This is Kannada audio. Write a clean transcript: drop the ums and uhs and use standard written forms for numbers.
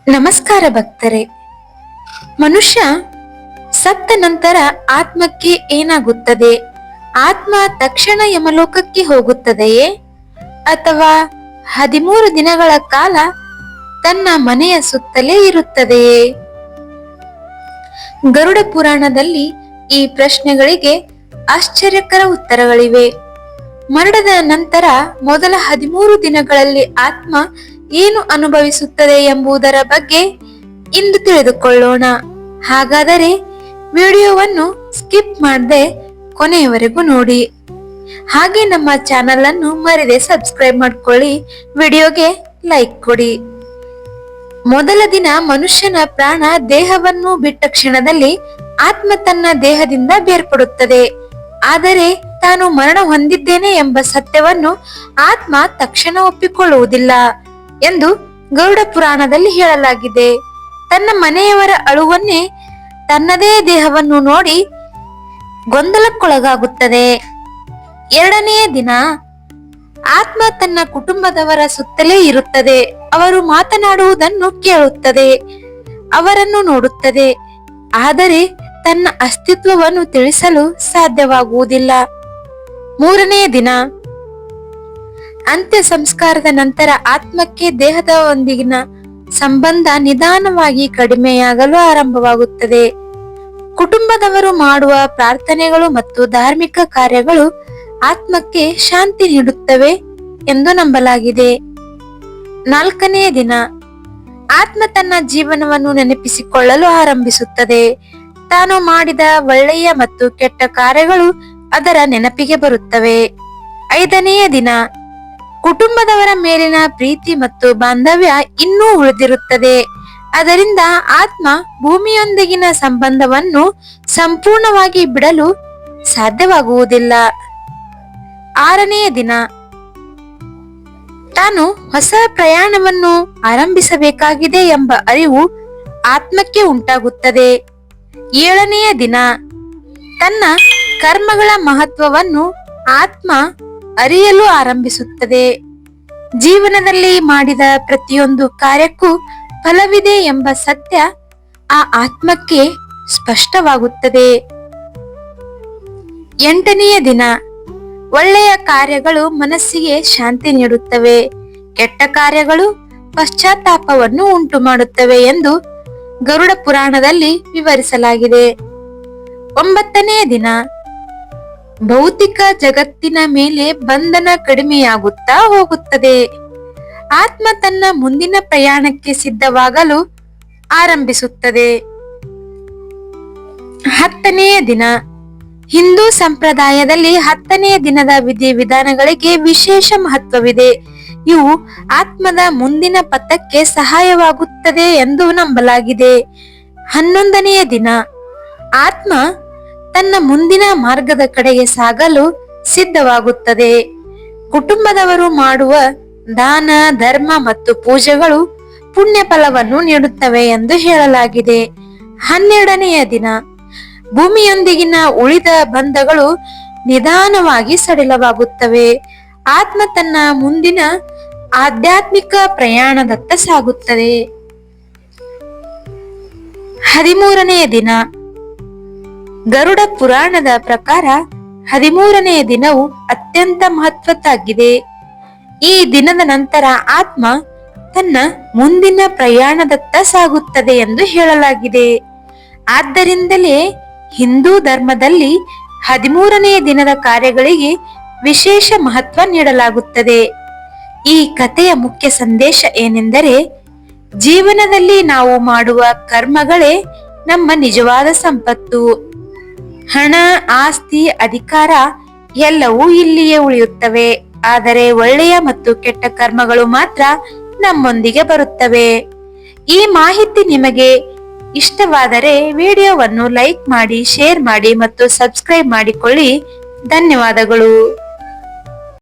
ನಮಸ್ಕಾರ ಭಕ್ತರೇ. ಮನುಷ್ಯ ಸತ್ತ ನಂತರ ಆತ್ಮಕ್ಕೆ ಏನಾಗುತ್ತದೆ? ಆತ್ಮ ತಕ್ಷಣ ಯಮಲೋಕಕ್ಕೆ ಹೋಗುತ್ತದೆಯೇ ಅಥವಾ 13 ದಿನಗಳ ಕಾಲ ತನ್ನ ಮನೆಯ ಸುತ್ತಲೇ ಇರುತ್ತದೆಯೇ? ಗರುಡ ಪುರಾಣದಲ್ಲಿ ಈ ಪ್ರಶ್ನೆಗಳಿಗೆ ಆಶ್ಚರ್ಯಕರ ಉತ್ತರಗಳಿವೆ. ಮರಣದ ನಂತರ ಮೊದಲ 13 ದಿನಗಳಲ್ಲಿ ಆತ್ಮ ಏನು ಅನುಭವಿಸುತ್ತದೆ ಎಂಬುದರ ಬಗ್ಗೆ ಇಂದು ತಿಳಿದುಕೊಳ್ಳೋಣ. ಹಾಗಾದರೆ ವಿಡಿಯೋವನ್ನು ಸ್ಕಿಪ್ ಮಾಡದೆ ಕೊನೆಯವರೆಗೂ ನೋಡಿ. ಹಾಗೆ ನಮ್ಮ ಚಾನೆಲ್ ಅನ್ನು ಮರೆಯದೆ ಸಬ್ಸ್ಕ್ರೈಬ್ ಮಾಡ್ಕೊಳ್ಳಿ, ವಿಡಿಯೋಗೆ ಲೈಕ್ ಕೊಡಿ. ಮೊದಲ ದಿನ ಮನುಷ್ಯನ ಪ್ರಾಣ ದೇಹವನ್ನು ಬಿಟ್ಟ ಕ್ಷಣದಲ್ಲಿ ಆತ್ಮ ತನ್ನ ದೇಹದಿಂದ ಬೇರ್ಪಡುತ್ತದೆ. ಆದರೆ ತಾನು ಮರಣ ಹೊಂದಿದ್ದೇನೆ ಎಂಬ ಸತ್ಯವನ್ನು ಆತ್ಮ ತಕ್ಷಣ ಒಪ್ಪಿಕೊಳ್ಳುವುದಿಲ್ಲ ಎಂದು ಗರುಡ ಪುರಾಣದಲ್ಲಿ ಹೇಳಲಾಗಿದೆ. ತನ್ನ ಮನೆಯವರ ಅಳುವನ್ನೇ ತನ್ನದೇ ದೇಹವನ್ನು ನೋಡಿ ಗೊಂದಲಕ್ಕೊಳಗಾಗುತ್ತದೆ. ಎರಡನೆಯ ದಿನ ಆತ್ಮ ತನ್ನ ಕುಟುಂಬದವರ ಸುತ್ತಲೇ ಇರುತ್ತದೆ. ಅವರು ಮಾತನಾಡುವುದನ್ನು ಕೇಳುತ್ತದೆ, ಅವರನ್ನು ನೋಡುತ್ತದೆ. ಆದರೆ ತನ್ನ ಅಸ್ತಿತ್ವವನ್ನು ತಿಳಿಸಲು ಸಾಧ್ಯವಾಗುವುದಿಲ್ಲ. ಮೂರನೆಯ ದಿನ ಅಂತ್ಯ ಸಂಸ್ಕಾರದ ನಂತರ ಆತ್ಮಕ್ಕೆ ದೇಹದೊಂದಿಗಿನ ಸಂಬಂಧ ನಿಧಾನವಾಗಿ ಕಡಿಮೆಯಾಗಲು ಆರಂಭವಾಗುತ್ತದೆ. ಕುಟುಂಬದವರು ಮಾಡುವ ಪ್ರಾರ್ಥನೆಗಳು ಮತ್ತು ಧಾರ್ಮಿಕ ಕಾರ್ಯಗಳು ಆತ್ಮಕ್ಕೆ ಶಾಂತಿ ನೀಡುತ್ತವೆ ಎಂದು ನಂಬಲಾಗಿದೆ. ನಾಲ್ಕನೆಯ ದಿನ ಆತ್ಮ ತನ್ನ ಜೀವನವನ್ನು ನೆನಪಿಸಿಕೊಳ್ಳಲು ಆರಂಭಿಸುತ್ತದೆ. ತಾನು ಮಾಡಿದ ಒಳ್ಳೆಯ ಮತ್ತು ಕೆಟ್ಟ ಕಾರ್ಯಗಳು ಅದರ ನೆನಪಿಗೆ ಬರುತ್ತವೆ. ಐದನೆಯ ದಿನ ಕುಟುಂಬದವರ ಮೇಲಿನ ಪ್ರೀತಿ ಮತ್ತು ಬಾಂಧವ್ಯ ಇನ್ನೂ ಉಳಿದಿರುತ್ತದೆ. ಅದರಿಂದ ಆತ್ಮ ಭೂಮಿಯೊಂದಿಗಿನ ಸಂಬಂಧವನ್ನು ಸಂಪೂರ್ಣವಾಗಿ ಬಿಡಲು ಸಾಧ್ಯವಾಗುವುದಿಲ್ಲ. ಆರನೆಯ ದಿನ ತಾನು ಹೊಸ ಪ್ರಯಾಣವನ್ನು ಆರಂಭಿಸಬೇಕಾಗಿದೆ ಎಂಬ ಅರಿವು ಆತ್ಮಕ್ಕೆ ಉಂಟಾಗುತ್ತದೆ. ಏಳನೆಯ ದಿನ ತನ್ನ ಕರ್ಮಗಳ ಮಹತ್ವವನ್ನು ಆತ್ಮ ಅರಿಯಲು ಆರಂಭಿಸುತ್ತದೆ. ಜೀವನದಲ್ಲಿ ಮಾಡಿದ ಪ್ರತಿಯೊಂದು ಕಾರ್ಯಕ್ಕೂ ಫಲವಿದೆ ಎಂಬ ಸತ್ಯ ಆ ಆತ್ಮಕ್ಕೆ ಸ್ಪಷ್ಟವಾಗುತ್ತದೆ. ಎಂಟನೆಯ ದಿನ ಒಳ್ಳೆಯ ಕಾರ್ಯಗಳು ಮನಸ್ಸಿಗೆ ಶಾಂತಿ ನೀಡುತ್ತವೆ, ಕೆಟ್ಟ ಕಾರ್ಯಗಳು ಪಶ್ಚಾತ್ತಾಪವನ್ನು ಉಂಟು ಮಾಡುತ್ತವೆ ಎಂದು ಗರುಡ ಪುರಾಣದಲ್ಲಿ ವಿವರಿಸಲಾಗಿದೆ. ಒಂಬತ್ತನೆಯ ದಿನ ಭೌತಿಕ ಜಗತ್ತಿನ ಮೇಲೆ ಬಂಧನ ಕಡಿಮೆಯಾಗುತ್ತಾ ಹೋಗುತ್ತದೆ. ಆತ್ಮ ತನ್ನ ಮುಂದಿನ ಪ್ರಯಾಣಕ್ಕೆ ಸಿದ್ಧವಾಗಲು ಆರಂಭಿಸುತ್ತದೆ. ಹತ್ತನೆಯ ದಿನ ಹಿಂದೂ ಸಂಪ್ರದಾಯದಲ್ಲಿ 10ನೆಯ ದಿನದ ವಿಧಿವಿಧಾನಗಳಿಗೆ ವಿಶೇಷ ಮಹತ್ವವಿದೆ. ಇವು ಆತ್ಮದ ಮುಂದಿನ ಪಥಕ್ಕೆ ಸಹಾಯವಾಗುತ್ತದೆ ಎಂದು ನಂಬಲಾಗಿದೆ. 11ನೆಯ ದಿನ ಆತ್ಮ ತನ್ನ ಮುಂದಿನ ಮಾರ್ಗದ ಕಡೆಗೆ ಸಾಗಲು ಸಿದ್ಧವಾಗುತ್ತದೆ. ಕುಟುಂಬದವರು ಮಾಡುವ ದಾನ, ಧರ್ಮ ಮತ್ತು ಪೂಜೆಗಳು ಪುಣ್ಯ ಫಲವನ್ನು ನೀಡುತ್ತವೆ ಎಂದು ಹೇಳಲಾಗಿದೆ. 12ನೆಯ ದಿನ ಭೂಮಿಯೊಂದಿಗಿನ ಉಳಿದ ಬಂಧಗಳು ನಿಧಾನವಾಗಿ ಸಡಿಲವಾಗುತ್ತವೆ. ಆತ್ಮ ತನ್ನ ಮುಂದಿನ ಆಧ್ಯಾತ್ಮಿಕ ಪ್ರಯಾಣದತ್ತ ಸಾಗುತ್ತದೆ. 13ನೆಯ ದಿನ ಗರುಡ ಪುರಾಣದ ಪ್ರಕಾರ 13ನೆಯ ದಿನವು ಅತ್ಯಂತ ಮಹತ್ವದ್ದಾಗಿದೆ. ಈ ದಿನದ ನಂತರ ಆತ್ಮ ತನ್ನ ಮುಂದಿನ ಪ್ರಯಾಣದತ್ತ ಸಾಗುತ್ತದೆ ಎಂದು ಹೇಳಲಾಗಿದೆ. ಆದ್ದರಿಂದಲೇ ಹಿಂದೂ ಧರ್ಮದಲ್ಲಿ 13ನೆಯ ದಿನದ ಕಾರ್ಯಗಳಿಗೆ ವಿಶೇಷ ಮಹತ್ವ ನೀಡಲಾಗುತ್ತದೆ. ಈ ಕಥೆಯ ಮುಖ್ಯ ಸಂದೇಶ ಏನೆಂದರೆ, ಜೀವನದಲ್ಲಿ ನಾವು ಮಾಡುವ ಕರ್ಮಗಳೇ ನಮ್ಮ ನಿಜವಾದ ಸಂಪತ್ತು. ಹಣ, ಆಸ್ತಿ, ಅಧಿಕಾರ ಎಲ್ಲವೂ ಇಲ್ಲಿಯೇ ಉಳಿಯುತ್ತವೆ. ಆದರೆ ಒಳ್ಳೆಯ ಮತ್ತು ಕೆಟ್ಟ ಕರ್ಮಗಳು ಮಾತ್ರ ನಮ್ಮೊಂದಿಗೆ ಬರುತ್ತವೆ. ಈ ಮಾಹಿತಿ ನಿಮಗೆ ಇಷ್ಟವಾದರೆ ವಿಡಿಯೋವನ್ನು ಲೈಕ್ ಮಾಡಿ, ಶೇರ್ ಮಾಡಿ ಮತ್ತು ಸಬ್ಸ್ಕ್ರೈಬ್ ಮಾಡಿಕೊಳ್ಳಿ. ಧನ್ಯವಾದಗಳು.